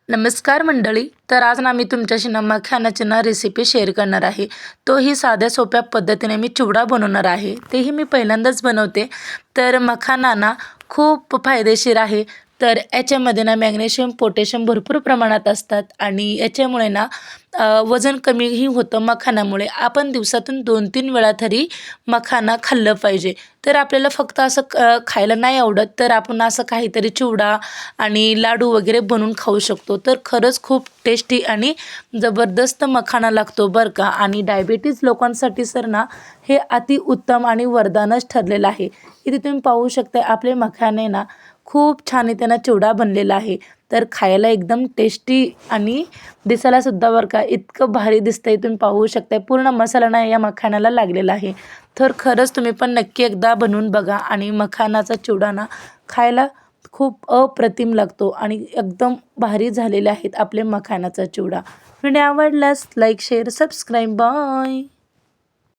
नमस्कार मंडळी. तर आज ना मी तुमच्याशी मखानाची रेसिपी शेअर करणार आहे. तोही साध्या सोप्या पद्धतीने मी चिवडा बनवणार आहे. तेही मी पहिल्यांदाच बनवते. तर मखाना ना खूप फायदेशीर आहे. तर याच्यामध्ये ना मॅग्नेशियम, पोटॅशियम भरपूर प्रमाणात असतात आणि याच्यामुळे ना वजन कमीही होतं मखानामुळे. आपण दिवसातून 2-3 वेळा तरी मखाना खाल्लं पाहिजे. तर आपल्याला फक्त असं खायला नाही आवडत, तर आपण असं काहीतरी चिवडा आणि लाडू वगैरे बनवून खाऊ शकतो. तर खरंच खूप टेस्टी आणि जबरदस्त मखाना लागतो बरं का. आणि डायबिटीज लोकांसाठी सर ना हे अतिउत्तम आणि वरदानच ठरलेलं आहे. इथे तुम्ही पाहू शकता आपले मखाने ना खूप छान इथे ना चिवडा बनलेला आहे. तर खायला एकदम टेस्टी आणि दिसायला सुद्धा बरं का इतकं भारी दिसतंय. तुम्ही पाहू शकता पूर्ण मसाला ना या मखाण्याला लागलेला आहे. तर खरंच तुम्ही पण नक्की एकदा बनवून बघा. आणि मखानाचा चिवडा ना खायला खूप अप्रतिम लागतो आणि एकदम भारी झालेले आहेत आपले मखानाचा चिवडा. व्हिडिओ आवडल्यास लाईक, शेअर, सबस्क्राईब. बाय.